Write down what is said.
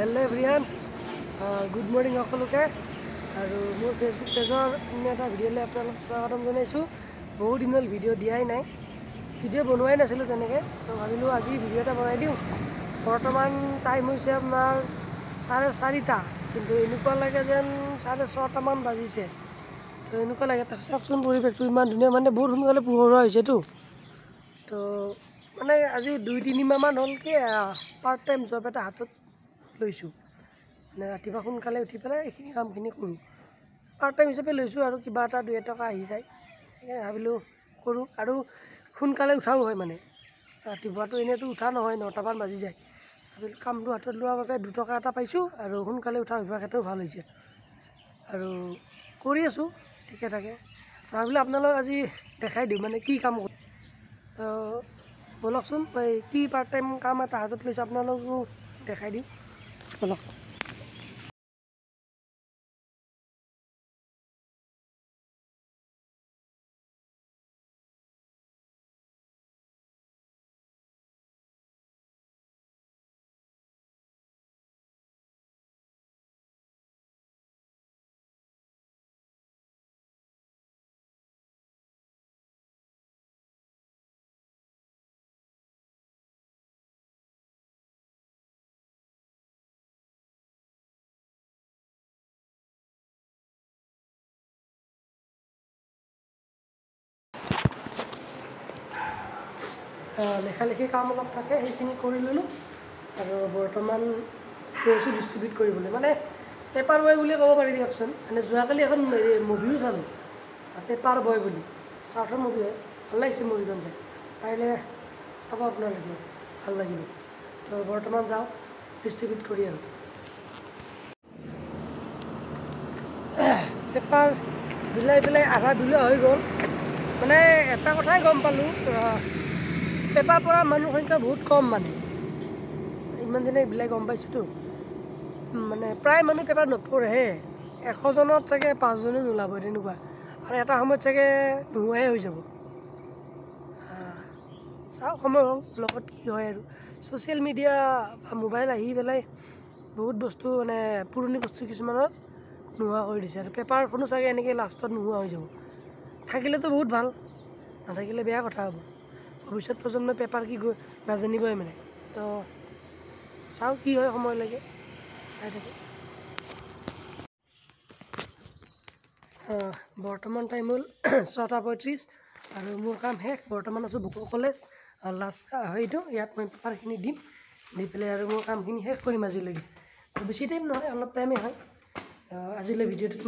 Hello everyone good morning सकलोके और मोर Facebook pager अन्य एटा video आपन स्वागतम जानाइछुं। बहुत दिन भिडिओ दियाई नाई, भिडिओ बनवाई नासिलो तेनेके, तो भाविलो आज भिडिओ एटा बनाई दिउ। बर्तमान टाइम होइसे आपनार 4:30 किन्तु एनुका लागे जेन 6:30 मान बाजिसे। तो एनुका लागे चाकचोन परिवेशटो इमान धुनिया, माने बहुत सोनकाले पोहर होइसेतो। तो माने आज 2-3 माह मान हल के पार्ट टाइम जब एटा हातत लैसु, माने रातिपुवा सोनकाले उठि पेলাই এইখিনি কামখিনি কৰোঁ। पार्ट टाइम हिसापे लैसु और किबा এটা 2 টকা আহি যায়, সেইকাৰণে ভাবিলোঁ কৰোঁ। আৰু সোনকালে উঠাও হয়, মানে ৰাতিপুৱাটো এনেতো উঠা নহয়, 9টা মান বাজি যায়। ভাবিলোঁ কামটো হাতত লোৱাৰ বাবে 2 টকা এটা পাইছোঁ আৰু সোনকালে উঠা অভ্যাস এটাও ভাল হৈছে আৰু কৰি আছোঁ ঠিকে থাকে। ভাবিলোঁ আপোনালোকক আজি দেখাই দিওঁ মানে কি কাম কৰোঁ। তো বলকচোন কি পাৰ্ট টাইম কাম এটা হাতত লৈছোঁ আপোনালোককো দেখাই দিওঁ, বলক। লেখালেখি কাম অলপ থাকে, সেইখিনি কৰি ল'লোঁ আৰু বৰ্তমান গৈছোঁ ডিষ্ট্ৰিবিউট কৰিবলৈ, মানে পেপাৰ বয় বুলি ক'ব পাৰি দিয়কচোন। মানে যোৱাকালি এখন মুভিও চালোঁ, পেপাৰ বয় বুলি, চাউথৰ মুভি হয়, ভাল লাগিছে মুভিখন চাই, পাৰিলে চাব আপোনালোকে, ভাল লাগিব। তো বৰ্তমান যাওঁ ডিষ্ট্ৰিবিউট কৰি আহোঁ। পেপাৰ বিলাই পেলাই আধা বিলোৱা হৈ গ'ল। মানে এটা কথাই গম পালোঁ, পেপাৰ পৰা মানুহৰ সংখ্যা বহুত কম, মানে ইমান দিনে বিলাই গম পাইছোঁতো। মানে প্ৰায় মানুহ পেপাৰ নপঢ়েহে, 100 জনত চাগে 5 জনে নোলাব তেনেকুৱা, আৰু এটা সময়ত চাগে নোহোৱাই হৈ যাব। চাওঁ সময়ৰ লগত কি হয় আৰু। ছ'চিয়েল মিডিয়া বা মোবাইল আহি পেলাই বহুত বস্তু, মানে পুৰণি বস্তু কিছুমানত নোহোৱা কৰি দিছে, আৰু পেপাৰখনো চাগে এনেকৈ লাষ্টত নোহোৱা হৈ যাব। থাকিলেতো বহুত ভাল, নাথাকিলে বেয়া কথা হ'ব। ভৱিষ্যত প্ৰজন্মই পেপাৰ কি নাজানিবই মানে। তো চাওঁ কি হয়, সময় লাগে চাই থাকে। বৰ্তমান টাইম হ'ল 6:35 আৰু মোৰ কাম শেষ। বৰ্তমান আছোঁ বুকৰ কলেজ, আৰু লাষ্ট হয়তো ইয়াত মই পেপাৰখিনি দিম, দি পেলাই আৰু মোৰ কামখিনি শেষ কৰিম আজিলৈকে। বেছি টাইম নহয়, অলপ টাইমেই হয়। আজিলৈ ভিডিঅ'টোত